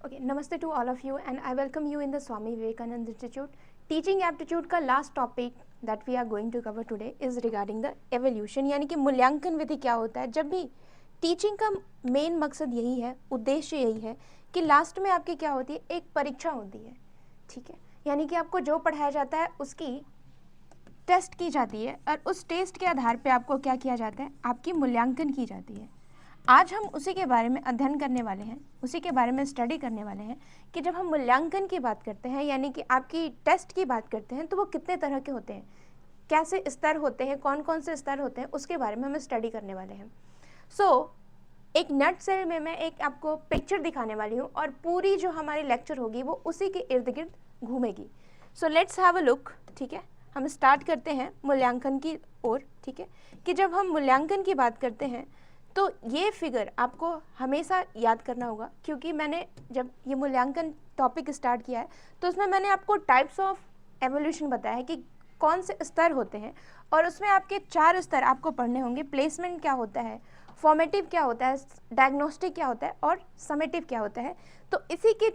Okay, namaste to all of you and I welcome you in the Swami Vivekananda Institute. Teaching aptitude का last topic that we are going to cover today is regarding the evolution, यानी कि मूल्यांकन विधि क्या होता है। जब भी teaching का मेन मकसद यही है, उद्देश्य यही है कि लास्ट में आपकी क्या होती है, एक परीक्षा होती है, ठीक है। यानी कि आपको जो पढ़ाया जाता है उसकी टेस्ट की जाती है और उस टेस्ट के आधार पे आपको क्या किया जाता है, आपकी मूल्यांकन की जाती है। आज हम उसी के बारे में अध्ययन करने वाले हैं, उसी के बारे में स्टडी करने वाले हैं कि जब हम मूल्यांकन की बात करते हैं यानी कि आपकी टेस्ट की बात करते हैं तो वो कितने तरह के होते हैं, कैसे स्तर होते हैं, कौन कौन से स्तर होते हैं, उसके बारे में हम स्टडी करने वाले हैं। एक नट सेल में मैं एक आपको पिक्चर दिखाने वाली हूँ और पूरी जो हमारी लेक्चर होगी वो उसी के इर्द गिर्द घूमेगी। लेट्स हैव अ लुक, ठीक है। हम स्टार्ट करते हैं मूल्यांकन की ओर, ठीक है। कि जब हम मूल्यांकन की बात करते हैं तो ये फिगर आपको हमेशा याद करना होगा, क्योंकि मैंने जब ये मूल्यांकन टॉपिक स्टार्ट किया है तो उसमें मैंने आपको टाइप्स ऑफ एवोल्यूशन बताया है कि कौन से स्तर होते हैं और उसमें आपके 4 स्तर आपको पढ़ने होंगे। प्लेसमेंट क्या होता है, फॉर्मेटिव क्या होता है, डायग्नोस्टिक क्या होता है और समेटिव क्या होता है। तो इसी के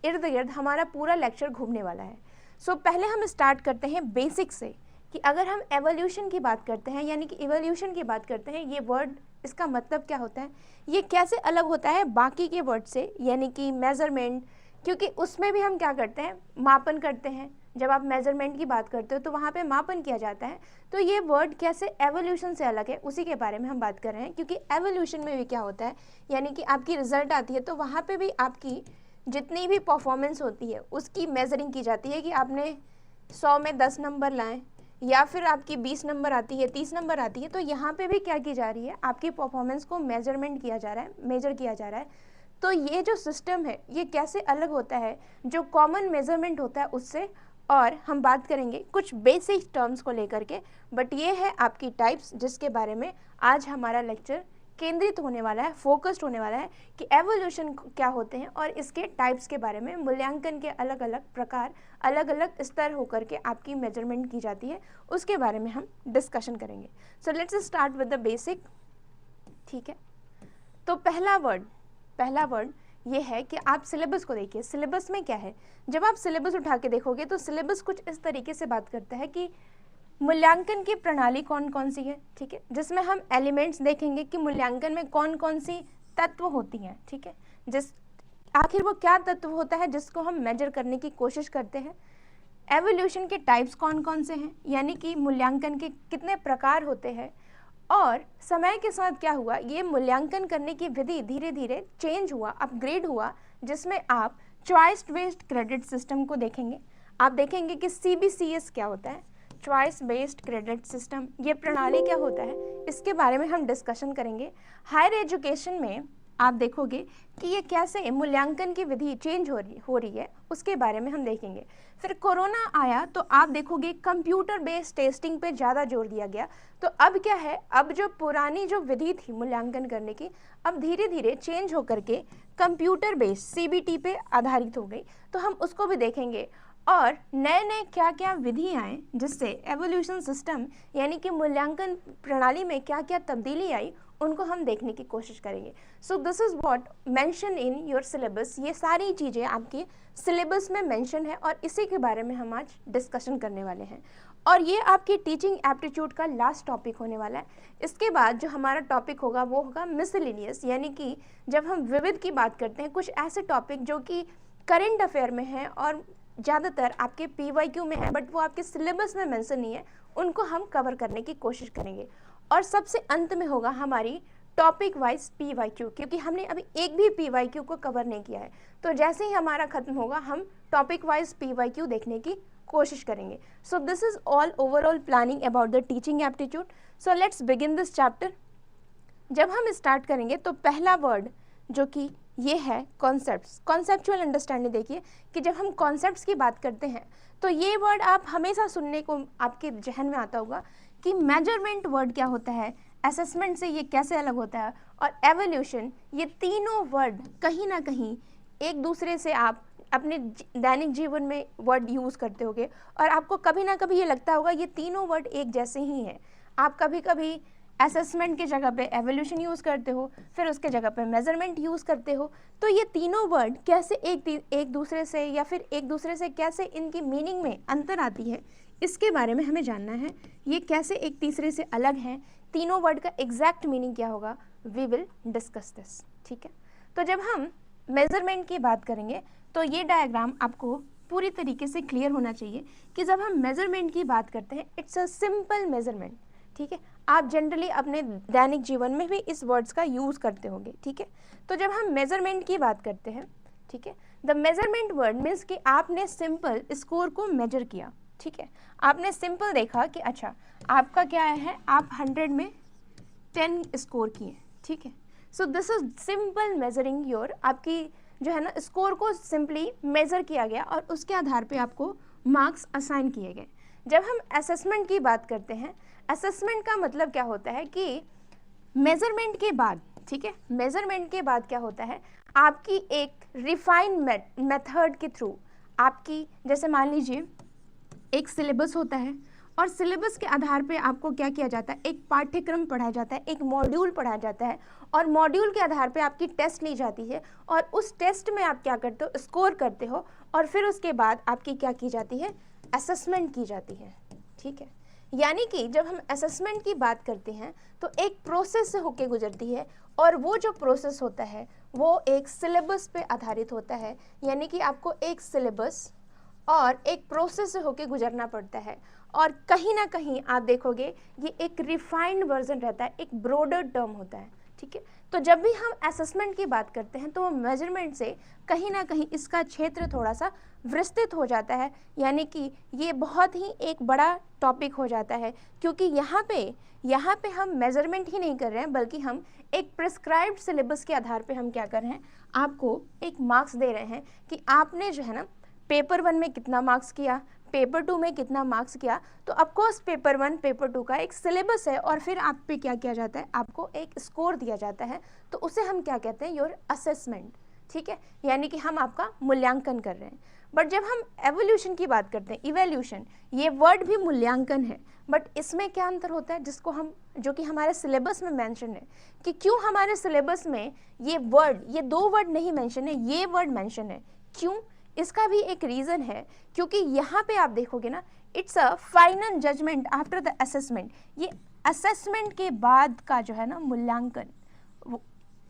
इर्द गिर्द हमारा पूरा लेक्चर घूमने वाला है। पहले हम स्टार्ट करते हैं बेसिक से कि अगर हम एवोल्यूशन की बात करते हैं यानी कि इवोल्यूशन की बात करते हैं, ये वर्ड इसका मतलब क्या होता है, ये कैसे अलग होता है बाकी के वर्ड से, यानी कि मेज़रमेंट, क्योंकि उसमें भी हम क्या करते हैं, मापन करते हैं। जब आप मेज़रमेंट की बात करते हो तो वहाँ पे मापन किया जाता है। तो ये वर्ड कैसे एवोल्यूशन से अलग है उसी के बारे में हम बात कर रहे हैं, क्योंकि एवोल्यूशन में भी क्या होता है, यानी कि आपकी रिजल्ट आती है तो वहाँ पर भी आपकी जितनी भी परफॉर्मेंस होती है उसकी मेजरिंग की जाती है कि आपने 100 में 10 नंबर लाएँ या फिर आपकी 20 नंबर आती है, 30 नंबर आती है। तो यहाँ पे भी क्या की जा रही है, आपकी परफॉर्मेंस को मेजरमेंट किया जा रहा है, मेजर किया जा रहा है। तो ये जो सिस्टम है ये कैसे अलग होता है जो कॉमन मेजरमेंट होता है उससे, और हम बात करेंगे कुछ बेसिक टर्म्स को लेकर के। बट ये है आपकी टाइप्स जिसके बारे में आज हमारा लेक्चर केंद्रित होने वाला है, फोकस्ड होने वाला है कि एवोल्यूशन क्या होते हैं और इसके टाइप्स के बारे में, मूल्यांकन के अलग अलग प्रकार, अलग अलग स्तर होकर के आपकी मेजरमेंट की जाती है, उसके बारे में हम डिस्कशन करेंगे। Let's start with the basic, ठीक है। तो पहला वर्ड ये है कि आप सिलेबस को देखिए। सिलेबस में क्या है, जब आप सिलेबस उठा के देखोगे तो सिलेबस कुछ इस तरीके से बात करता है कि मूल्यांकन की प्रणाली कौन कौन सी है, ठीक है, जिसमें हम एलिमेंट्स देखेंगे कि मूल्यांकन में कौन कौन सी तत्व होती हैं, ठीक है, आखिर वो क्या तत्व होता है जिसको हम मेजर करने की कोशिश करते हैं। एवोल्यूशन के टाइप्स कौन कौन से हैं, यानी कि मूल्यांकन के कितने प्रकार होते हैं, और समय के साथ क्या हुआ, ये मूल्यांकन करने की विधि धीरे धीरे चेंज हुआ, अपग्रेड हुआ, जिसमें आप चॉइस बेस्ड क्रेडिट सिस्टम को देखेंगे। आप देखेंगे कि CBCS क्या होता है, चॉइस बेस्ड क्रेडिट सिस्टम, ये प्रणाली क्या होता है, इसके बारे में हम डिस्कशन करेंगे। हायर एजुकेशन में आप देखोगे कि ये कैसे मूल्यांकन की विधि चेंज हो रही है, उसके बारे में हम देखेंगे। फिर कोरोना आया तो आप देखोगे कंप्यूटर बेस्ड टेस्टिंग पे ज़्यादा जोर दिया गया। तो अब क्या है, अब जो पुरानी जो विधि थी मूल्यांकन करने की, अब धीरे धीरे चेंज होकर के कंप्यूटर बेस्ड CBT पे आधारित हो गई, तो हम उसको भी देखेंगे। और नए नए क्या क्या विधि आए जिससे एवोल्यूशन सिस्टम यानी कि मूल्यांकन प्रणाली में क्या क्या तब्दीली आई, उनको हम देखने की कोशिश करेंगे। This is what mention in your syllabus. ये सारी चीज़ें आपके सिलेबस में मेंशन है और इसी के बारे में हम आज डिस्कशन करने वाले हैं। और ये आपकी टीचिंग एप्टीट्यूड का लास्ट टॉपिक होने वाला है। इसके बाद जो हमारा टॉपिक होगा वो होगा मिसलेनियस, यानी कि जब हम विविध की बात करते हैं, कुछ ऐसे टॉपिक जो कि करेंट अफेयर में हैं और ज़्यादातर आपके PYQ में है बट वो आपके सिलेबस में मेंशन नहीं है, उनको हम कवर करने की कोशिश करेंगे। और सबसे अंत में होगा हमारी टॉपिक वाइज PYQ, क्योंकि हमने अभी एक भी PYQ को कवर नहीं किया है। तो जैसे ही हमारा खत्म होगा हम टॉपिक वाइज PYQ देखने की कोशिश करेंगे। This is all overall planning about the teaching aptitude. Let's begin this chapter. जब हम स्टार्ट करेंगे तो पहला वर्ड जो कि ये है कॉन्सेप्ट्स, कॉन्सेप्चुअल अंडरस्टैंडिंग। देखिए कि जब हम कॉन्सेप्ट्स की बात करते हैं तो ये वर्ड आप हमेशा सुनने को आपके जहन में आता होगा कि मेजरमेंट वर्ड क्या होता है, असेसमेंट से ये कैसे अलग होता है, और एवोल्यूशन, ये तीनों वर्ड कहीं ना कहीं एक दूसरे से आप अपने दैनिक जीवन में वर्ड यूज़ करते होगे और आपको कभी ना कभी ये लगता होगा ये तीनों वर्ड एक जैसे ही हैं। आप कभी कभी असेसमेंट की जगह पे एवोल्यूशन यूज़ करते हो, फिर उसके जगह पे मेजरमेंट यूज़ करते हो। तो ये तीनों वर्ड कैसे एक दूसरे से या फिर एक दूसरे से कैसे इनकी मीनिंग में अंतर आती है, इसके बारे में हमें जानना है। ये कैसे एक तीसरे से अलग हैं, तीनों वर्ड का एग्जैक्ट मीनिंग क्या होगा, वी विल डिस्कस दिस। ठीक है, तो जब हम मेजरमेंट की बात करेंगे तो ये डायग्राम आपको पूरी तरीके से क्लियर होना चाहिए कि जब हम मेजरमेंट की बात करते हैं, इट्स अ सिंपल मेजरमेंट। ठीक है, आप जनरली अपने दैनिक जीवन में भी इस वर्ड्स का यूज़ करते होंगे। ठीक है, तो जब हम मेजरमेंट की बात करते हैं, ठीक है, द मेजरमेंट वर्ड मीन्स कि आपने सिंपल स्कोर को मेजर किया। ठीक है, आपने सिंपल देखा कि अच्छा आपका क्या है, आप 100 में 10 स्कोर किए। ठीक है, सो this is simple measuring your, आपकी जो है ना स्कोर को सिंपली मेज़र किया गया और उसके आधार पे आपको मार्क्स असाइन किए गए। जब हम असेसमेंट की बात करते हैं, असेसमेंट का मतलब क्या होता है कि मेजरमेंट के बाद, ठीक है, मेजरमेंट के बाद क्या होता है, आपकी एक रिफाइंड मेथड के थ्रू, आपकी जैसे मान लीजिए एक सिलेबस होता है और सिलेबस के आधार पे आपको क्या किया जाता है, एक पाठ्यक्रम पढ़ाया जाता है, एक मॉड्यूल पढ़ाया जाता है और मॉड्यूल के आधार पे आपकी टेस्ट ली जाती है और उस टेस्ट में आप क्या करते हो, स्कोर करते हो और फिर उसके बाद आपकी क्या की जाती है, असेसमेंट की जाती है। ठीक है, यानी कि जब हम असेसमेंट की बात करते हैं तो एक प्रोसेस से होके गुजरती है और वो जो प्रोसेस होता है वो एक सिलेबस पे आधारित होता है, यानी कि आपको एक सिलेबस और एक प्रोसेस से होके गुजरना पड़ता है और कहीं ना कहीं आप देखोगे ये एक रिफाइंड वर्जन रहता है, एक ब्रॉडर टर्म होता है। ठीक है, तो जब भी हम असेसमेंट की बात करते हैं तो वो मेजरमेंट से कहीं ना कहीं इसका क्षेत्र थोड़ा सा विस्तृत हो जाता है, यानी कि ये बहुत ही एक बड़ा टॉपिक हो जाता है, क्योंकि यहाँ पे हम मेजरमेंट ही नहीं कर रहे हैं बल्कि हम एक प्रिस्क्राइब्ड सिलेबस के आधार पे हम क्या कर रहे हैं, आपको एक मार्क्स दे रहे हैं कि आपने जो है ना पेपर 1 में कितना मार्क्स किया, पेपर 2 में कितना मार्क्स किया। तो ऑफकोर्स पेपर 1 पेपर 2 का एक सिलेबस है और फिर आप पे क्या किया जाता है, आपको एक स्कोर दिया जाता है, तो उसे हम क्या कहते हैं, योर असेसमेंट। ठीक है, यानी कि हम आपका मूल्यांकन कर रहे हैं। बट जब हम एवोल्यूशन की बात करते हैं, इवैल्यूशन, ये वर्ड भी मूल्यांकन है, बट इसमें क्या अंतर होता है, जिसको हम, जो कि हमारे सिलेबस में मेंशन है, कि क्यों हमारे सिलेबस में ये 2 वर्ड नहीं मेंशन है, ये वर्ड मेंशन है, क्यों, इसका भी एक रीज़न है, क्योंकि यहाँ पे आप देखोगे ना, it's a final judgment after the assessment. ये असेसमेंट के बाद का जो है ना मूल्यांकन,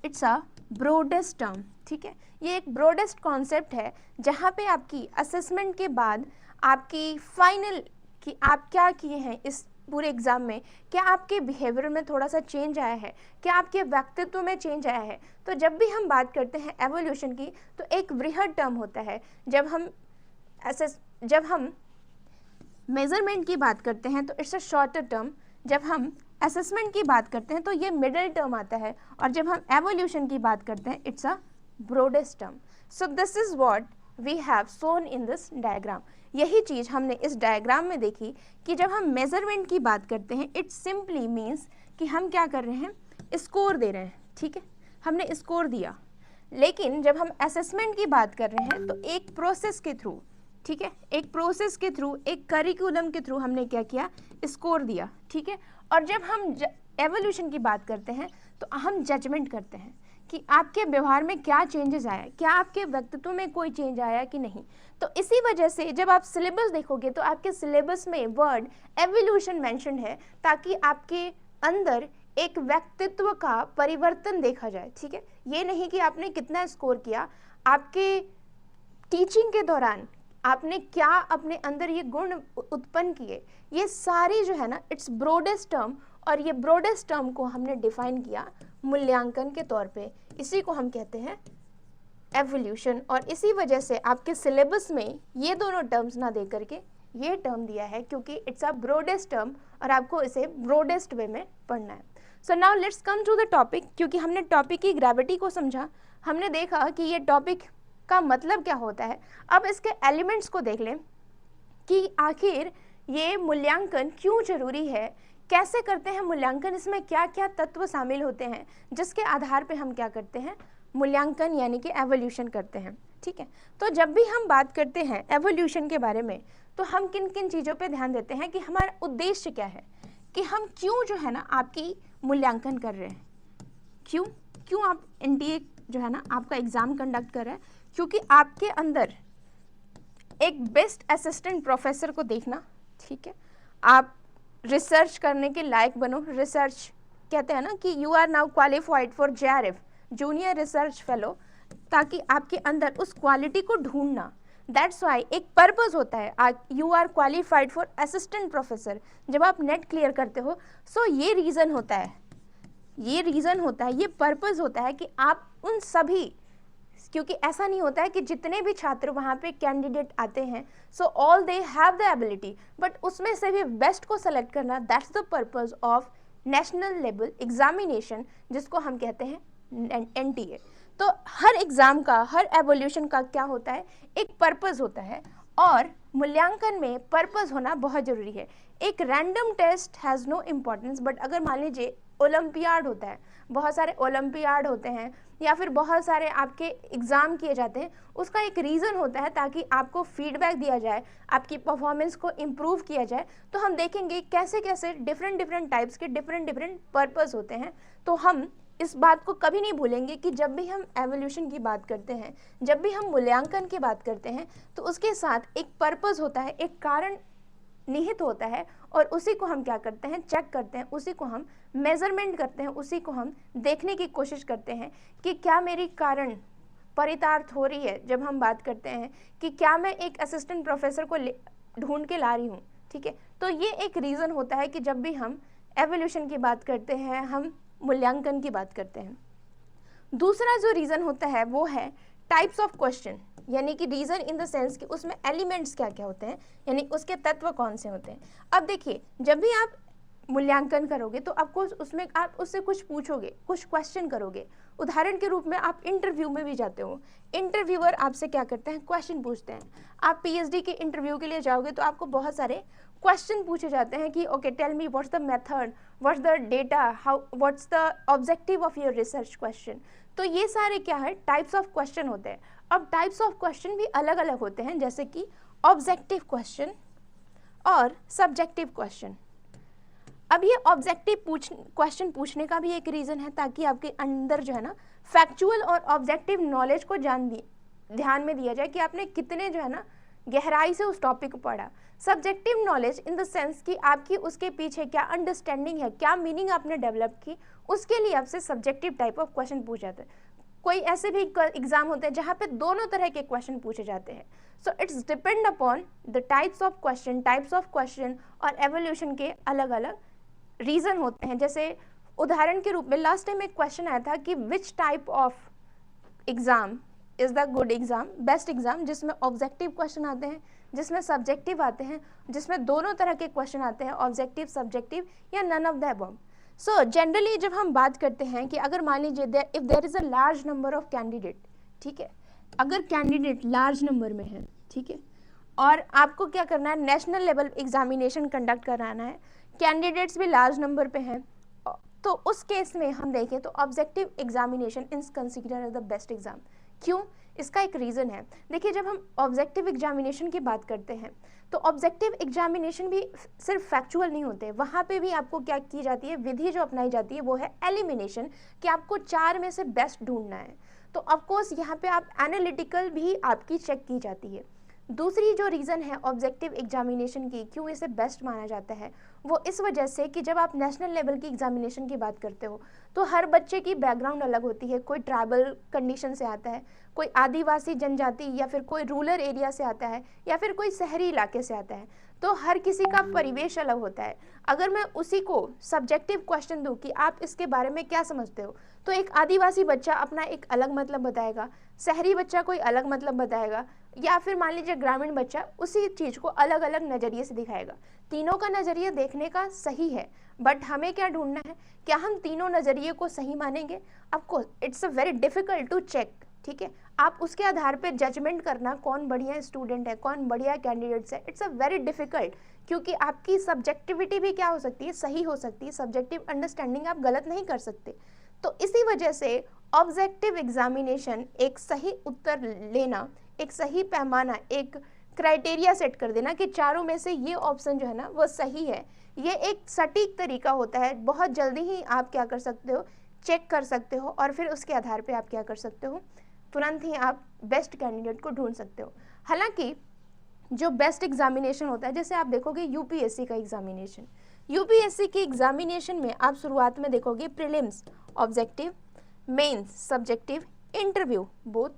इट्स अ ब्रॉडेस्ट टर्म। ठीक है, ये एक ब्रॉडेस्ट कॉन्सेप्ट है जहाँ पे आपकी असेसमेंट के बाद आपकी फाइनल कि आप क्या किए हैं इस पूरे एग्ज़ाम में, क्या आपके बिहेवियर में थोड़ा सा चेंज आया है, क्या आपके व्यक्तित्व में चेंज आया है। तो जब भी हम बात करते हैं एवोल्यूशन की तो एक वृहद टर्म होता है। जब हम मेजरमेंट की बात करते हैं तो इट्स अ शॉर्टर टर्म, जब हम असेसमेंट की बात करते हैं तो ये मिडिल टर्म आता है और जब हम एवोल्यूशन की बात करते हैं it's a broadest term. So this is what we have shown in this diagram. यही चीज़ हमने इस डायग्राम में देखी कि जब हम मेजरमेंट की बात करते हैं इट सिंपली मीन्स कि हम क्या कर रहे हैं, स्कोर दे रहे हैं। ठीक है, हमने स्कोर दिया, लेकिन जब हम असेसमेंट की बात कर रहे हैं तो एक प्रोसेस के थ्रू, ठीक है, एक प्रोसेस के थ्रू, एक करिकुलम के थ्रू हमने क्या किया, स्कोर दिया। ठीक है, और जब हम एवोल्यूशन की बात करते हैं तो हम जजमेंट करते हैं कि आपके व्यवहार में क्या चेंजेस आया, क्या आपके व्यक्तित्व में कोई चेंज आया कि नहीं। तो इसी वजह से जब आप सिलेबस देखोगे तो आपके सिलेबस में वर्ड एवोल्यूशन मेंशन है, ताकि आपके अंदर एक व्यक्तित्व का परिवर्तन देखा जाए। ठीक है, ये नहीं कि आपने कितना स्कोर किया, आपके टीचिंग के दौरान आपने क्या अपने अंदर ये गुण उत्पन्न किए, ये सारी जो है ना इट्स ब्रॉडेस्ट टर्म, और ये ब्रॉडेस्ट टर्म को हमने डिफाइन किया मूल्यांकन के तौर पे। इसी को हम कहते हैं एवोल्यूशन, और इसी वजह से आपके सिलेबस में ये दोनों टर्म्स ना दे करके ये टर्म दिया है, क्योंकि इट्स अ ब्रॉडेस्ट टर्म और आपको इसे ब्रॉडेस्ट वे में पढ़ना है। So now let's come to the topic. क्योंकि हमने टॉपिक की ग्रेविटी को समझा, हमने देखा कि ये टॉपिक का मतलब क्या होता है। अब इसके एलिमेंट्स को देख लें कि आखिर ये मूल्यांकन क्यों जरूरी है, कैसे करते हैं मूल्यांकन, इसमें क्या क्या तत्व शामिल होते हैं जिसके आधार पे हम क्या करते हैं, मूल्यांकन यानी कि एवोल्यूशन करते हैं। ठीक है, तो जब भी हम बात करते हैं एवोल्यूशन के बारे में तो हम किन किन चीज़ों पे ध्यान देते हैं कि हमारा उद्देश्य क्या है, कि हम क्यों जो है ना आपकी मूल्यांकन कर रहे हैं। क्यों क्यों आप एनटीए जो है ना आपका एग्ज़ाम कंडक्ट कर रहा है? क्योंकि आपके अंदर एक बेस्ट असिस्टेंट प्रोफेसर को देखना, ठीक है, आप रिसर्च करने के लायक बनो। रिसर्च कहते हैं ना कि you are now qualified for JRF, junior research fellow, ताकि आपके अंदर उस क्वालिटी को ढूंढना। दैट्स वाई एक पर्पस होता है, you are qualified for assistant professor. जब आप नेट क्लियर करते हो, सो ये रीज़न होता है, ये रीज़न होता है, ये पर्पस होता है कि आप उन सभी, क्योंकि ऐसा नहीं होता है कि जितने भी छात्र वहाँ पे कैंडिडेट आते हैं so all they have the ability, but उसमें से भी बेस्ट को सेलेक्ट करना, that's the purpose of national level examination, जिसको हम कहते हैं NTA। तो हर एग्ज़ाम का, हर एवोल्यूशन का क्या होता है, एक पर्पस होता है, और मूल्यांकन में पर्पस होना बहुत ज़रूरी है। एक random test has no importance, but अगर मान लीजिए ओलंपियाड होता है, बहुत सारे ओलंपियाड होते हैं, या फिर बहुत सारे आपके एग्ज़ाम किए जाते हैं, उसका एक रीज़न होता है ताकि आपको फीडबैक दिया जाए, आपकी परफॉर्मेंस को इम्प्रूव किया जाए। तो हम देखेंगे कैसे कैसे डिफरेंट टाइप्स के डिफरेंट पर्पस होते हैं। तो हम इस बात को कभी नहीं भूलेंगे कि जब भी हम एवोल्यूशन की बात करते हैं, जब भी हम मूल्यांकन की बात करते हैं, तो उसके साथ एक पर्पस होता है, एक कारण निहित होता है, और उसी को हम क्या करते हैं, चेक करते हैं, उसी को हम मेजरमेंट करते हैं, उसी को हम देखने की कोशिश करते हैं कि क्या मेरी कारण परितार्थ हो रही है। जब हम बात करते हैं कि क्या मैं एक असिस्टेंट प्रोफेसर को ढूंढ के ला रही हूँ, ठीक है, तो ये एक रीज़न होता है कि जब भी हम एवोल्यूशन की बात करते हैं, हम मूल्यांकन की बात करते हैं। दूसरा जो रीज़न होता है वो है टाइप्स ऑफ क्वेश्चन, यानी कि रीज़न इन द सेंस कि उसमें एलिमेंट्स क्या क्या होते हैं, यानी उसके तत्व कौन से होते हैं। अब देखिए, जब भी आप मूल्यांकन करोगे तो आपको उसमें आप उससे कुछ पूछोगे, कुछ क्वेश्चन करोगे। उदाहरण के रूप में आप इंटरव्यू में भी जाते हो, इंटरव्यूअर आपसे क्या करते हैं, क्वेश्चन पूछते हैं। आप PhD के इंटरव्यू के लिए जाओगे तो आपको बहुत सारे क्वेश्चन पूछे जाते हैं कि okay tell me what's the method, what's the data, how what's the objective of your research question. तो ये सारे क्या है, टाइप्स ऑफ क्वेश्चन होते हैं। अब टाइप्स ऑफ क्वेश्चन भी अलग अलग होते हैं, जैसे कि ऑब्जेक्टिव क्वेश्चन और सब्जेक्टिव क्वेश्चन। अब ये ऑब्जेक्टिव क्वेश्चन पूछने का भी एक रीज़न है, ताकि आपके अंदर जो है ना फैक्चुअल और ऑब्जेक्टिव नॉलेज को ध्यान में दिया जाए कि आपने कितने जो है ना गहराई से उस टॉपिक को पढ़ा। Subjective knowledge in the sense कि आपकी उसके पीछे क्या अंडरस्टैंडिंग है, क्या मीनिंग आपने डेवलप की, उसके लिए आपसे सब्जेक्टिव टाइप ऑफ क्वेश्चन पूछे जाते हैं। कोई ऐसे भी एग्जाम होते हैं जहाँ पे दोनों तरह के क्वेश्चन पूछे जाते हैं। So it's depend upon the types of question और एवोल्यूशन के अलग अलग रीज़न होते हैं। जैसे उदाहरण के रूप में लास्ट टाइम एक क्वेश्चन आया था कि which type of exam is the good exam, best exam, जिसमें ऑब्जेक्टिव क्वेश्चन आते हैं, जिसमें सब्जेक्टिव आते हैं, जिसमें दोनों तरह के क्वेश्चन आते हैं, ऑब्जेक्टिव सब्जेक्टिव, या none of the above. So generally जब हम बात करते हैं कि अगर मान लीजिए if there is a large number of candidate, ठीक है, अगर कैंडिडेट लार्ज नंबर में है, ठीक है, और आपको क्या करना है, नेशनल लेवल एग्जामिनेशन कंडक्ट कराना है, कैंडिडेट्स भी लार्ज नंबर पे हैं, तो उस केस में हम देखें तो objective examination is considered as the best exam. क्यों? इसका एक रीज़न है। देखिए, जब हम ऑब्जेक्टिव एग्जामिनेशन की बात करते हैं तो ऑब्जेक्टिव एग्जामिनेशन भी सिर्फ फैक्चुअल नहीं होते, वहाँ पे भी आपको क्या की जाती है, विधि जो अपनाई जाती है वो है एलिमिनेशन, कि आपको 4 में से बेस्ट ढूंढना है। तो ऑफकोर्स यहाँ पे आप एनालिटिकल भी आपकी चेक की जाती है। दूसरी जो रीज़न है ऑब्जेक्टिव एग्जामिनेशन की, क्यों इसे बेस्ट माना जाता है, वो इस वजह से कि जब आप नेशनल लेवल की एग्जामिनेशन की बात करते हो तो हर बच्चे की बैकग्राउंड अलग होती है। कोई ट्राइबल कंडीशन से आता है, कोई आदिवासी जनजाति, या फिर कोई रूरल एरिया से आता है, या फिर कोई शहरी इलाके से आता है। तो हर किसी का परिवेश अलग होता है। अगर मैं उसी को सब्जेक्टिव क्वेश्चन दूं कि आप इसके बारे में क्या समझते हो, तो एक आदिवासी बच्चा अपना एक अलग मतलब बताएगा, शहरी बच्चा कोई अलग मतलब बताएगा, या फिर मान लीजिए ग्रामीण बच्चा उसी चीज़ को अलग अलग नज़रिए से दिखाएगा। तीनों का नज़रिया देखने का सही है, बट हमें क्या ढूंढना है, क्या हम तीनों नज़रिए को सही मानेंगे? Of course it's a very difficult to check, ठीक है। आप उसके आधार पे जजमेंट करना कौन बढ़िया स्टूडेंट है, कौन बढ़िया कैंडिडेट्स है, इट्स अ वेरी डिफ़िकल्ट, क्योंकि आपकी सब्जेक्टिविटी भी क्या हो सकती है, सही हो सकती है, सब्जेक्टिव अंडरस्टैंडिंग आप गलत नहीं कर सकते। तो इसी वजह से ऑब्जेक्टिव एग्जामिनेशन एक सही उत्तर लेना, एक सही पैमाना, एक क्राइटेरिया सेट कर देना कि चारों में से ये ऑप्शन जो है ना वो सही है, ये एक सटीक तरीका होता है। बहुत जल्दी ही आप क्या कर सकते हो, चेक कर सकते हो और फिर उसके आधार पे आप क्या कर सकते हो, तुरंत ही आप बेस्ट कैंडिडेट को ढूंढ सकते हो। हालांकि जो बेस्ट एग्जामिनेशन होता है, जैसे आप देखोगे यूपीएससी का एग्जामिनेशन, यूपीएससी के एग्जामिनेशन में आप शुरुआत में देखोगे prelims objective, mains subjective, interview both,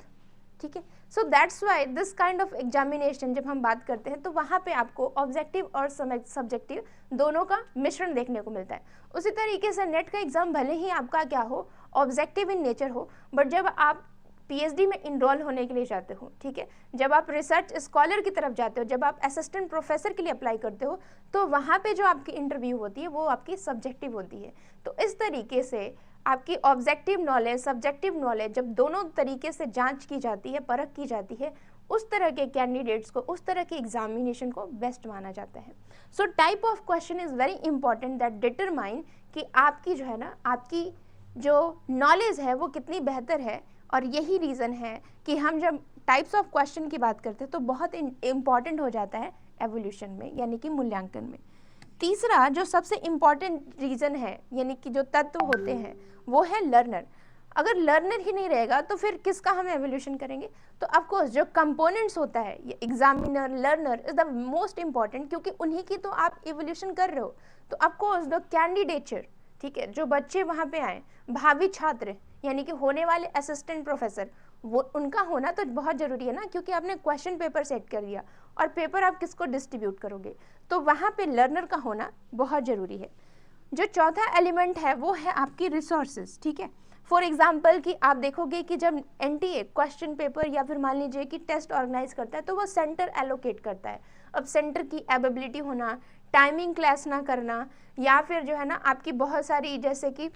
ठीक है। So that's why this kind of examination जब हम बात करते हैं तो वहाँ पे आपको ऑब्जेक्टिव और सब्जेक्टिव दोनों का मिश्रण देखने को मिलता है। उसी तरीके से नेट का एग्जाम भले ही आपका क्या हो, ऑब्जेक्टिव इन नेचर हो, बट जब आप पीएचडी में इनरोल होने के लिए जाते हो, ठीक है, जब आप रिसर्च स्कॉलर की तरफ जाते हो, जब आप असिस्टेंट प्रोफेसर के लिए अप्लाई करते हो, तो वहाँ पे जो आपकी इंटरव्यू होती है वो आपकी सब्जेक्टिव होती है। तो इस तरीके से आपकी ऑब्जेक्टिव नॉलेज, सब्जेक्टिव नॉलेज जब दोनों तरीके से जांच की जाती है, परख की जाती है, उस तरह के कैंडिडेट्स को, उस तरह के एग्जामिनेशन को बेस्ट माना जाता है। So type of question is very important that determine कि आपकी जो है ना, आपकी जो नॉलेज है वो कितनी बेहतर है। और यही रीज़न है कि हम जब टाइप्स ऑफ क्वेश्चन की बात करते हैं तो बहुत इम्पॉर्टेंट हो जाता है एवोल्यूशन में, यानी कि मूल्यांकन में। तीसरा जो सबसे इम्पॉर्टेंट रीज़न है, यानी कि जो तत्व होते हैं, वो है लर्नर। अगर लर्नर ही नहीं रहेगा तो फिर किसका हम एवोल्यूशन करेंगे? तो ऑफकोर्स जो कंपोनेंट्स होता है, ये examiner, learner is the most important, क्योंकि उन्हीं की तो आप एवोल्यूशन कर रहे हो। तो ऑफकोर्स द कैंडिडेचर, ठीक है, जो बच्चे वहाँ पे आए, भावी छात्र यानी कि होने वाले असिस्टेंट प्रोफेसर, वो उनका होना तो बहुत ज़रूरी है ना, क्योंकि आपने क्वेश्चन पेपर सेट कर दिया और पेपर आप किसको डिस्ट्रीब्यूट करोगे, तो वहाँ पे लर्नर का होना बहुत ज़रूरी है। जो चौथा एलिमेंट है वो है आपकी रिसोर्सेज, ठीक है। फॉर एग्जाम्पल कि आप देखोगे कि जब एनटीए क्वेश्चन पेपर या फिर मान लीजिए कि टेस्ट ऑर्गेनाइज करता है तो वो सेंटर एलोकेट करता है। अब सेंटर की अवेलेबिलिटी होना, टाइमिंग क्लैश ना करना, या फिर जो है ना आपकी बहुत सारी, जैसे कि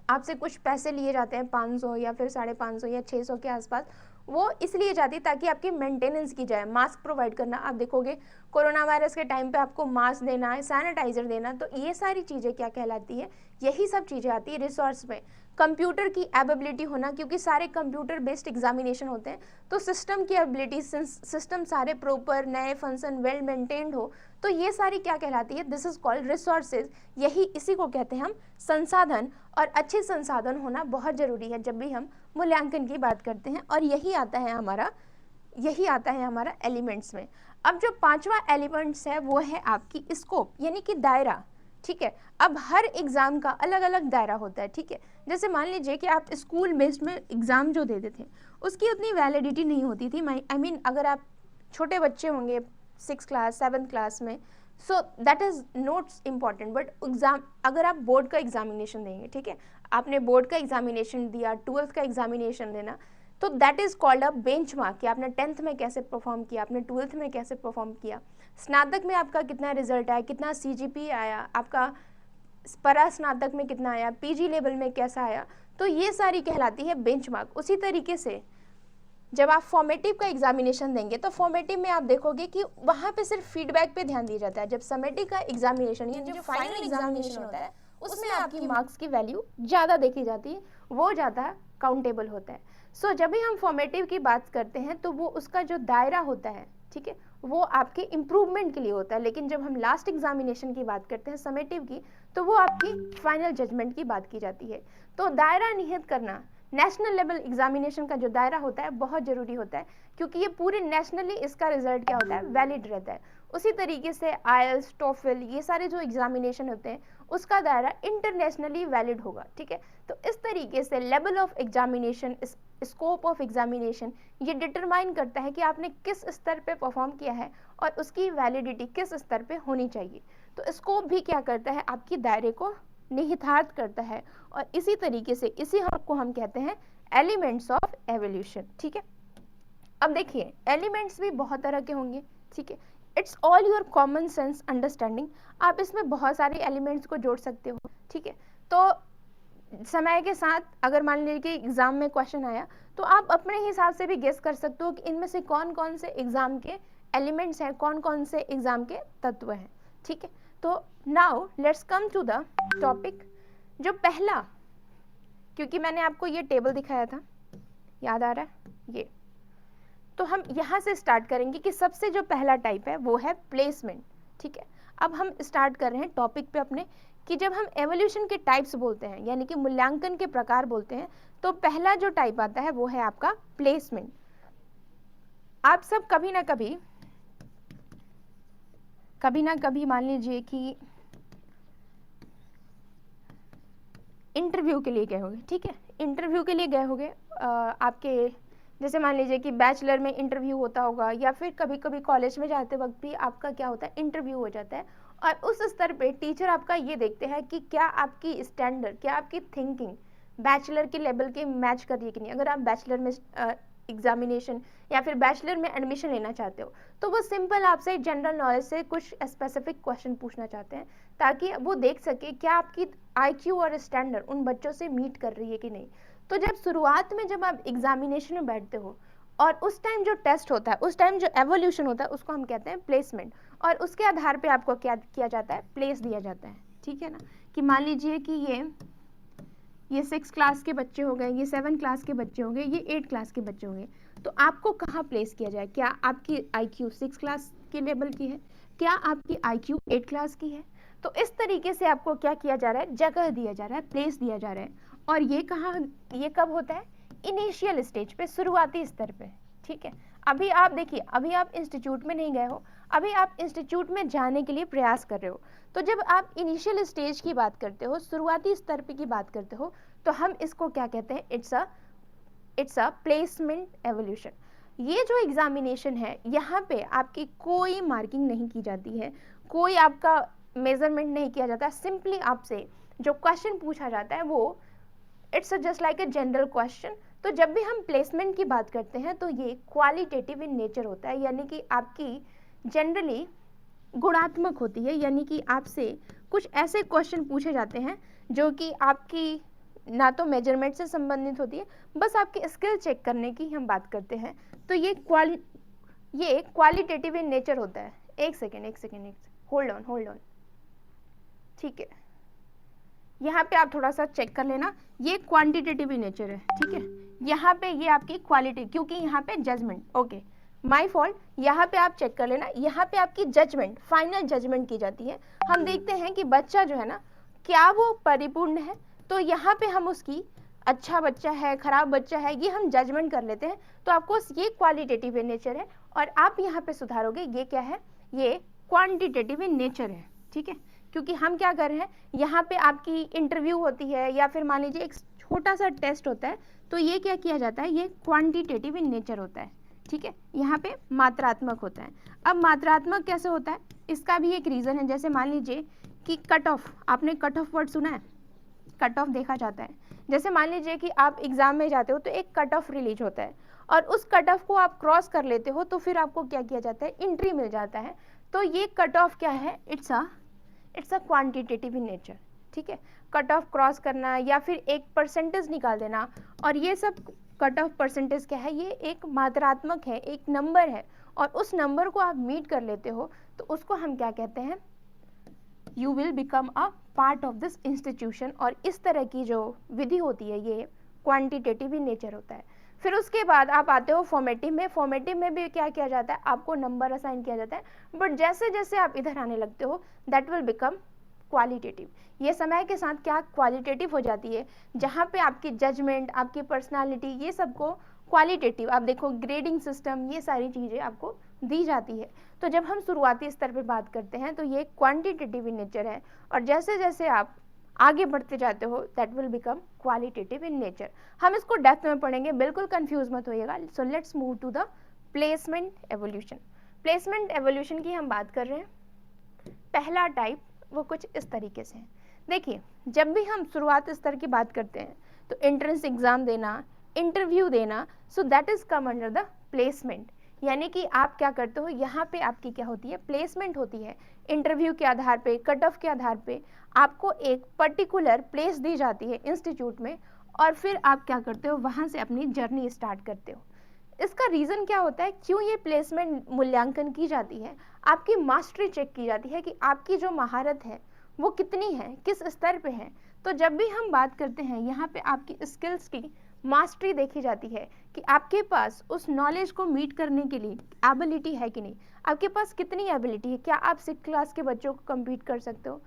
आपसे कुछ पैसे लिए जाते हैं 500 या फिर 550 या 600 के आसपास, वो इसलिए जाती है ताकि आपकी मेंटेनेंस की जाए, मास्क प्रोवाइड करना। आप देखोगे कोरोना वायरस के टाइम पे आपको मास्क देना है, सैनिटाइजर देना, तो ये सारी चीज़ें क्या कहलाती है, यही सब चीज़ें आती है रिसोर्स में। कंप्यूटर की एबिलिटी होना, क्योंकि सारे कंप्यूटर बेस्ड एग्जामिनेशन होते हैं, तो सिस्टम की एबिलिटी, सिस्टम सारे प्रॉपर नए फंक्शन वेल मेंटेन्ड हो, तो ये सारी क्या कहलाती है, दिस इज कॉल्ड रिसोर्सेज। यही इसी को कहते हैं हम संसाधन, और अच्छे संसाधन होना बहुत ज़रूरी है जब भी हम मूल्यांकन की बात करते हैं। और यही आता है हमारा एलिमेंट्स में। अब जो पांचवा एलिमेंट्स है वो है आपकी स्कोप, यानी कि दायरा, ठीक है। अब हर एग्ज़ाम का अलग अलग दायरा होता है, ठीक है। जैसे मान लीजिए कि आप स्कूल बेस्ड में एग्ज़ाम जो देते थे उसकी उतनी वैलिडिटी नहीं होती थी। आई मीन अगर आप छोटे बच्चे होंगे 6th क्लास 7th क्लास में, so that is not important, but exam अगर आप बोर्ड का एग्जामिनेशन देंगे, ठीक है, आपने बोर्ड का एग्जामिनेशन दिया, 12th का एग्जामिनेशन देना, तो that is called a benchmark कि आपने 10th में कैसे परफॉर्म किया, आपने 12th में कैसे परफॉर्म किया, स्नातक में आपका कितना रिजल्ट आया, कितना CGPA आया, आपका परा स्नातक में कितना आया, PG लेवल में कैसा आया, तो ये सारी कहलाती है बेंचमार्क। उसी तरीके से जब आप फॉर्मेटिव का एग्जामिनेशन देंगे तो फॉर्मेटिव में आप देखोगे कि वहाँ पे सिर्फ फीडबैक पे ध्यान दिया जाता है। जब समेटिव का एग्जामिनेशन या जो फाइनल एग्जामिनेशन होता है उसमें आपकी मार्क्स की वैल्यू ज़्यादा देखी जाती है, वो ज़्यादा काउंटेबल होता है। सो जब भी हम फॉर्मेटिव की बात करते हैं तो वो उसका जो दायरा होता है, ठीक है, वो आपके इम्प्रूवमेंट के लिए होता है। लेकिन जब हम लास्ट एग्जामिनेशन की बात करते हैं समेटिव की, तो वो आपकी फाइनल जजमेंट की बात की जाती है। तो दायरा निहित करना, नेशनल लेवल एग्जामिनेशन का जो दायरा होता है बहुत ज़रूरी होता है, क्योंकि ये पूरे नेशनली इसका रिजल्ट क्या होता है, वैलिड रहता है। उसी तरीके से IELTS, TOEFL, ये सारे जो एग्जामिनेशन होते हैं उसका दायरा इंटरनेशनली वैलिड होगा, ठीक है। तो इस तरीके से level of examination, scope of examination, ये डिटरमाइन करता है कि आपने किस स्तर पे परफॉर्म किया है और उसकी वैलिडिटी किस स्तर पे होनी चाहिए। तो स्कोप भी क्या करता है, आपकी दायरे को निहितार्थ करता है। और इसी तरीके से इसी को हम कहते हैं एलिमेंट्स ऑफ एवोल्यूशन, ठीक है। अब देखिए एलिमेंट्स भी बहुत तरह के होंगे, ठीक है। It's all your common sense understanding, आप इसमें बहुत सारे एलिमेंट्स को जोड़ सकते हो, ठीक है। तो समय के साथ अगर मान लीजिए कि एग्जाम में क्वेश्चन आया तो आप अपने हिसाब से भी गेस कर सकते हो कि इनमें से कौन कौन से एग्जाम के एलिमेंट्स हैं, कौन कौन से एग्जाम के तत्व हैं, ठीक है। तो now let's come to the topic. जो पहला, क्योंकि मैंने आपको ये टेबल दिखाया था, याद आ रहा है, ये तो हम यहाँ से स्टार्ट करेंगे कि सबसे जो पहला टाइप है वो है प्लेसमेंट। ठीक है, अब हम स्टार्ट कर रहे हैं टॉपिक पे अपने कि जब हम एवोल्यूशन के टाइप्स बोलते हैं यानी कि मूल्यांकन के प्रकार बोलते हैं, तो पहला जो टाइप आता है वो है आपका प्लेसमेंट। आप सब कभी ना कभी मान लीजिए कि इंटरव्यू के लिए गए होंगे। ठीक है, इंटरव्यू के लिए गए होंगे, आपके जैसे मान लीजिए कि बैचलर में इंटरव्यू होता होगा, या फिर कभी कभी कॉलेज में जाते वक्त भी आपका क्या होता है, इंटरव्यू हो जाता है। और उस स्तर पे टीचर आपका ये देखते हैं कि क्या आपकी स्टैंडर्ड, क्या आपकी थिंकिंग बैचलर के लेवल के मैच कर रही है कि नहीं। अगर आप बैचलर में एग्जामिनेशन या फिर बैचलर में एडमिशन लेना चाहते हो, तो वो सिंपल आपसे जनरल नॉलेज से कुछ स्पेसिफिक क्वेश्चन पूछना चाहते हैं, ताकि वो देख सके क्या आपकी IQ और स्टैंडर्ड उन बच्चों से मीट कर रही है कि नहीं। तो जब शुरुआत में जब आप एग्जामिनेशन में बैठते हो और उस टाइम जो टेस्ट होता है, उस टाइम जो एवोल्यूशन होता है, उसको हम कहते हैं प्लेसमेंट। और उसके आधार पे आपको क्या किया जाता है, प्लेस दिया जाता है। ठीक है ना, कि मान लीजिए कि ये 6 क्लास के बच्चे हो गए, ये 7 क्लास के बच्चे होंगे, ये 8 क्लास के बच्चे होंगे, तो आपको कहाँ प्लेस किया जाए। क्या आपकी IQ 6 क्लास के लेवल की है, क्या आपकी IQ 8 क्लास की है। तो इस तरीके से आपको क्या किया जा रहा है, जगह दिया जा रहा है, प्लेस दिया जा रहा है। और ये कब होता है, इनिशियल स्टेज पे, शुरुआती स्तर पे। ठीक है, अभी आप देखिए, अभी आप इंस्टीट्यूट में नहीं गए हो, अभी आप इंस्टीट्यूट में जाने के लिए प्रयास कर रहे हो। तो जब आप इनिशियल स्टेज की बात करते हो, शुरुआती स्तर पे की बात करते हो, तो हम इसको क्या कहते हैं, इट्स अ प्लेसमेंट एवोल्यूशन। ये जो एग्जामिनेशन है, यहाँ पे आपकी कोई मार्किंग नहीं की जाती है, कोई आपका मेजरमेंट नहीं किया जाता। सिंपली आपसे जो क्वेश्चन पूछा जाता है वो it's just like a general question. तो जब भी हम प्लेसमेंट की बात करते हैं तो ये क्वालिटेटिव इन नेचर होता है, यानी कि आपकी जनरली गुणात्मक होती है, यानी कि आपसे कुछ ऐसे क्वेश्चन पूछे जाते हैं जो कि आपकी ना तो मेजरमेंट से संबंधित होती है, बस आपकी स्किल चेक करने की हम बात करते हैं। तो ये क्वालिटेटिव इन नेचर होता है। एक सेकेंड, होल्ड ऑन। ठीक है, यहाँ पे आप थोड़ा सा चेक कर लेना, ये क्वांटिटेटिव इन नेचर है। ठीक है, यहाँ पे ये आपकी क्वालिटी, क्योंकि यहाँ पे जजमेंट, ओके माय फॉल्ट, यहाँ पे आप चेक कर लेना, यहाँ पे आपकी जजमेंट, फाइनल जजमेंट की जाती है। हम देखते हैं कि बच्चा जो है ना, क्या वो परिपूर्ण है, तो यहाँ पे हम उसकी अच्छा बच्चा है, खराब बच्चा है, ये हम जजमेंट कर लेते हैं। तो आपको ये क्वालिटेटिव इन नेचर है, और आप यहाँ पे सुधारोगे, ये क्या है, ये क्वांटिटेटिव इन नेचर है। ठीक है, क्योंकि हम क्या कर रहे हैं, यहाँ पे आपकी इंटरव्यू होती है या फिर मान लीजिए एक छोटा सा टेस्ट होता है, तो ये क्या किया जाता है, ये क्वांटिटेटिव इन नेचर होता है। ठीक है, यहाँ पे मात्रात्मक होता है। अब मात्रात्मक कैसे होता है, इसका भी एक रीज़न है। जैसे मान लीजिए कि कट ऑफ, आपने कट ऑफ वर्ड सुना है, कट ऑफ देखा जाता है। जैसे मान लीजिए कि आप एग्जाम में जाते हो तो एक कट ऑफ रिलीज होता है, और उस कट ऑफ को आप क्रॉस कर लेते हो तो फिर आपको क्या किया जाता है, एंट्री मिल जाता है। तो ये कट ऑफ क्या है, it's a quantitative in nature. ठीक है, कट ऑफ क्रॉस करना या फिर एक परसेंटेज निकाल देना, और ये सब कट ऑफ परसेंटेज क्या है, ये एक मात्रात्मक है, एक नंबर है, और उस नंबर को आप मीट कर लेते हो तो उसको हम क्या कहते हैं, you will become a part of this institution. और इस तरह की जो विधि होती है ये क्वांटिटेटिव इन नेचर होता है। फिर उसके बाद आप आते हो फॉर्मेटिव में। फॉर्मेटिव में भी क्या किया जाता है, आपको नंबर असाइन किया जाता है, बट जैसे जैसे आप इधर आने लगते हो दैट विल बिकम क्वालिटेटिव। ये समय के साथ क्या क्वालिटेटिव हो जाती है, जहाँ पे आपकी जजमेंट, आपकी पर्सनालिटी, ये सबको क्वालिटेटिव, आप देखो ग्रेडिंग सिस्टम, ये सारी चीज़ें आपको दी जाती है। तो जब हम शुरुआती स्तर पे बात करते हैं तो ये क्वांटिटेटिव इन नेचर है, और जैसे जैसे आप आगे बढ़ते जाते हो that will become qualitative in nature. हम इसको डेप्थ में पढ़ेंगे, बिल्कुल कंफ्यूज मत होइएगा। So let's move to the placement evolution. Placement evolution की हम बात कर रहे हैं। पहला टाइप वो कुछ इस तरीके से है। देखिए, जब भी हम शुरुआत स्तर की बात करते हैं तो एंट्रेंस एग्जाम देना, इंटरव्यू देना, so that is come under the placement. यानी कि आप क्या करते हो, यहाँ पे आपकी क्या होती है, प्लेसमेंट होती है। इंटरव्यू के आधार पे, कट ऑफ के आधार पे आपको एक पर्टिकुलर प्लेस दी जाती है इंस्टीट्यूट में, और फिर आप क्या करते हो, वहाँ से अपनी जर्नी स्टार्ट करते हो। इसका रीज़न क्या होता है, क्यों ये प्लेसमेंट मूल्यांकन की जाती है, आपकी मास्टरी चेक की जाती है कि आपकी जो महारत है वो कितनी है, किस स्तर पे है। तो जब भी हम बात करते हैं यहाँ पे आपकी स्किल्स की मास्टरी देखी जाती है कि आपके पास उस नॉलेज को मीट करने के लिए एबिलिटी है कि नहीं, आपके पास कितनी एबिलिटी है, क्या आप 6 क्लास के बच्चों को कम्पीट कर सकते हो।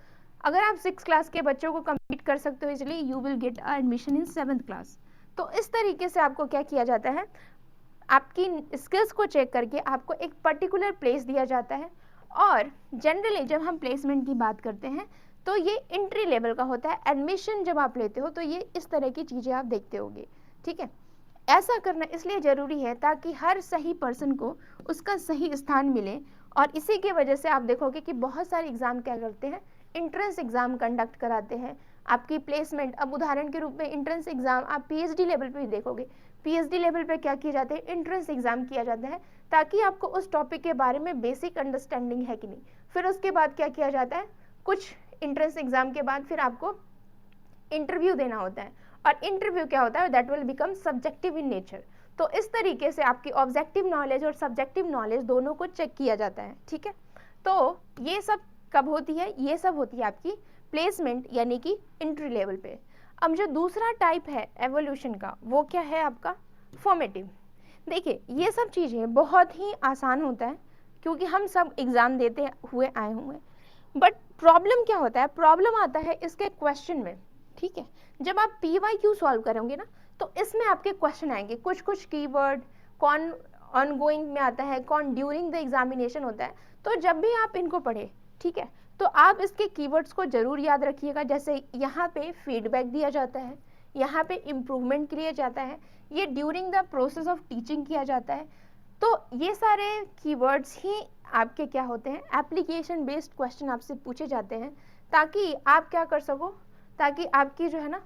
अगर आप 6 क्लास के बच्चों को कम्पीट कर सकते हो इसलिए you will get admission in 7th class. तो इस तरीके से आपको क्या किया जाता है, आपकी स्किल्स को चेक करके आपको एक पर्टिकुलर प्लेस दिया जाता है। और जनरली जब हम प्लेसमेंट की बात करते हैं तो ये एंट्री लेवल का होता है। एडमिशन जब आप लेते हो तो ये इस तरह की चीज़ें आप देखते होगे, ठीक है। ऐसा करना इसलिए ज़रूरी है ताकि हर सही पर्सन को उसका सही स्थान मिले। और इसी की वजह से आप देखोगे कि बहुत सारे एग्ज़ाम क्या करते हैं, इंट्रेंस एग्ज़ाम कंडक्ट कराते हैं आपकी प्लेसमेंट। अब उदाहरण के रूप में इंट्रेंस एग्ज़ाम आप पीएचडी लेवल पे भी देखोगे, पीएचडी लेवल पे क्या किया जाता है, इंट्रेंस एग्ज़ाम किया जाता है ताकि आपको उस टॉपिक के बारे में बेसिक अंडरस्टैंडिंग है कि नहीं। फिर उसके बाद क्या किया जाता है, कुछ इंट्रेंस एग्ज़ाम के बाद फिर आपको इंटरव्यू देना होता है। और इंटरव्यू क्या होता है, that will become subjective in nature. तो इस तरीके से आपकी ऑब्जेक्टिव नॉलेज और सब्जेक्टिव नॉलेज दोनों को चेक किया जाता है, ठीक है। तो ये सब कब होती है, ये सब होती है आपकी प्लेसमेंट यानी कि एंट्री लेवल पे। अब जो दूसरा टाइप है एवोल्यूशन का वो क्या है आपका, फॉर्मेटिव। देखिए ये सब चीज़ें बहुत ही आसान होता है क्योंकि हम सब एग्ज़ाम देते हुए आए हुए हैं। बट प्रॉब्लम क्या होता है, प्रॉब्लम आता है इसके क्वेश्चन में, ठीक है। जब आप PYQ सॉल्व करोगे ना तो इसमें आपके क्वेश्चन आएंगे, कुछ कुछ कीवर्ड, कौन ऑनगोइंग में आता है, कौन ड्यूरिंग द एग्जामिनेशन होता है। तो जब भी आप इनको पढ़े, ठीक है, तो आप इसके कीवर्ड्स को जरूर याद रखिएगा। जैसे यहाँ पे फीडबैक दिया जाता है, यहाँ पे इम्प्रूवमेंट किया जाता है, ये during the process of teaching किया जाता है। तो ये सारे कीवर्ड्स ही आपके क्या होते हैं, एप्लीकेशन बेस्ड क्वेश्चन आपसे पूछे जाते हैं ताकि आप क्या कर सको, ताकि आपकी जो है ना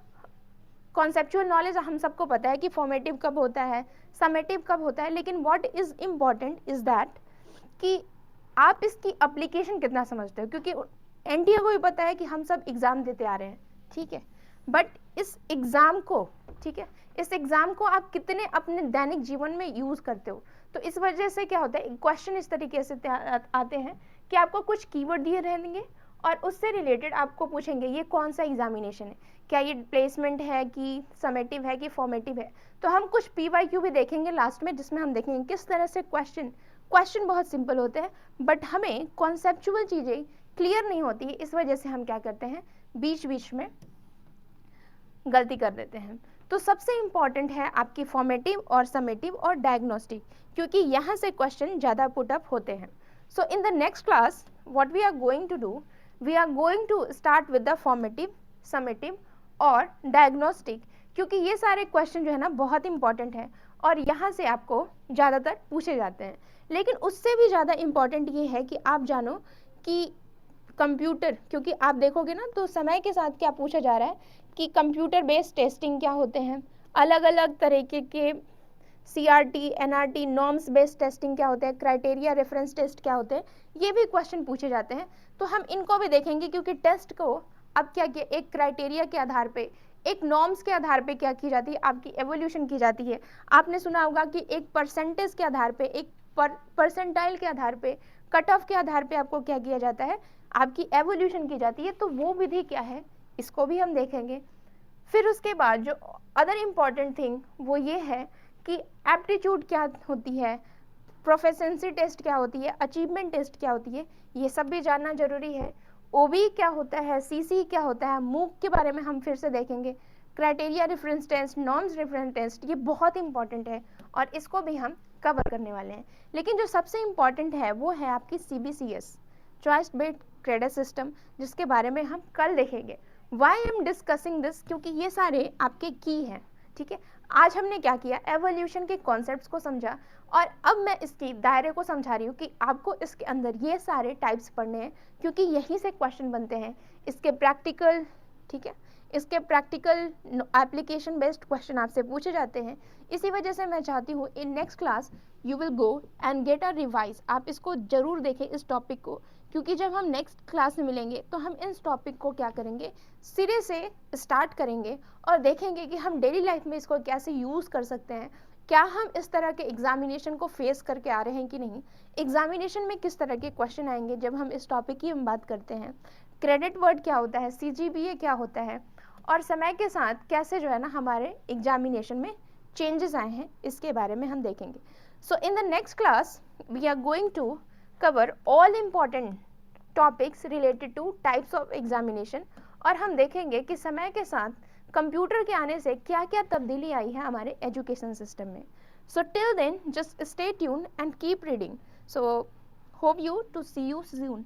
कॉन्सेप्चुअल नॉलेज, हम सबको पता है कि फॉर्मेटिव कब होता है, समेटिव कब होता है, लेकिन what is important is that कि आप इसकी एप्लीकेशन कितना समझते हो। क्योंकि एनटीए को भी पता है कि हम सब एग्ज़ाम देते आ रहे हैं, ठीक है, बट इस एग्ज़ाम को, ठीक है, इस एग्ज़ाम को आप कितने अपने दैनिक जीवन में यूज़ करते हो। तो इस वजह से क्या होता है, क्वेश्चन इस तरीके से आते हैं कि आपको कुछ कीवर्ड दिए रहेंगे और उससे रिलेटेड आपको पूछेंगे ये कौन सा एग्जामिनेशन है, क्या ये प्लेसमेंट है कि समेटिव है कि फॉर्मेटिव है। तो हम कुछ PYQ भी देखेंगे लास्ट में जिसमें हम देखेंगे किस तरह से क्वेश्चन बहुत सिंपल होते हैं बट हमें कॉन्सेप्चुअल चीज़ें क्लियर नहीं होती है। इस वजह से हम क्या करते हैं, बीच बीच में गलती कर देते हैं। तो सबसे इम्पॉर्टेंट है आपकी फॉर्मेटिव और समेटिव और डायग्नोस्टिक, क्योंकि यहाँ से क्वेश्चन ज़्यादा पुटअप होते हैं। So in the next class what we are going to do, we are going to start with the formative, summative और डायग्नोस्टिक, क्योंकि ये सारे क्वेश्चन जो है ना बहुत इंपॉर्टेंट है और यहाँ से आपको ज़्यादातर पूछे जाते हैं। लेकिन उससे भी ज़्यादा इम्पॉर्टेंट ये है कि आप जानो कि कंप्यूटर, क्योंकि आप देखोगे ना तो समय के साथ क्या पूछा जा रहा है कि कंप्यूटर बेस्ड टेस्टिंग क्या होते हैं, अलग अलग तरीके के CRT, NRT, norms based testing क्या होते हैं, क्राइटेरिया रेफरेंस टेस्ट क्या होते हैं, ये भी क्वेश्चन पूछे जाते हैं। तो हम इनको भी देखेंगे क्योंकि टेस्ट को अब क्या किया, एक क्राइटेरिया के आधार पे, एक नॉर्म्स के आधार पे क्या की जाती है, आपकी एवोल्यूशन की जाती है। आपने सुना होगा कि एक परसेंटेज के आधार पे, एक परसेंटाइल के आधार पे, कट ऑफ के आधार पे आपको क्या किया जाता है, आपकी एवोल्यूशन की जाती है। तो वो विधि क्या है, इसको भी हम देखेंगे। फिर उसके बाद जो अदर इम्पॉर्टेंट थिंग वो ये है कि एप्टीट्यूड क्या होती है, प्रोफिशिएंसी टेस्ट क्या होती है, अचीवमेंट टेस्ट क्या होती है, ये सब भी जानना जरूरी है। OB क्या होता है, CC क्या होता है, मूक के बारे में हम फिर से देखेंगे। Criteria reference test, norms reference test, ये बहुत इंपॉर्टेंट है और इसको भी हम कवर करने वाले हैं। लेकिन जो सबसे इम्पॉर्टेंट है वो है आपकी CBCS, choice based credit system, जिसके बारे में हम कल देखेंगे। वाई एम डिस्कसिंग दिस, क्योंकि ये सारे आपके की हैं, ठीक है। आज हमने क्या किया, एवोल्यूशन के कॉन्सेप्ट्स को समझा और अब मैं इसकी दायरे को समझा रही हूँ कि आपको इसके अंदर ये सारे टाइप्स पढ़ने हैं क्योंकि यहीं से क्वेश्चन बनते हैं, इसके प्रैक्टिकल, ठीक है, इसके प्रैक्टिकल एप्लीकेशन बेस्ड क्वेश्चन आपसे पूछे जाते हैं। इसी वजह से मैं चाहती हूँ in next class you will go and get a revise, आप इसको जरूर देखें इस टॉपिक को, क्योंकि जब हम नेक्स्ट क्लास में मिलेंगे तो हम इस टॉपिक को क्या करेंगे, सिरे से स्टार्ट करेंगे और देखेंगे कि हम डेली लाइफ में इसको कैसे यूज़ कर सकते हैं, क्या हम इस तरह के एग्जामिनेशन को फेस करके आ रहे हैं कि नहीं, एग्जामिनेशन में किस तरह के क्वेश्चन आएंगे जब हम इस टॉपिक की हम बात करते हैं, क्रेडिट वर्ड क्या होता है, CGPA क्या होता है और समय के साथ कैसे जो है ना हमारे एग्जामिनेशन में चेंजेस आए हैं, इसके बारे में हम देखेंगे. So in the next class we are going to cover all important topics related to types of examination, और हम देखेंगे कि समय के साथ कंप्यूटर के आने से क्या क्या तब्दीली आई है हमारे एजुकेशन सिस्टम में. So till then just stay tune and keep reading. So hope you to see you soon.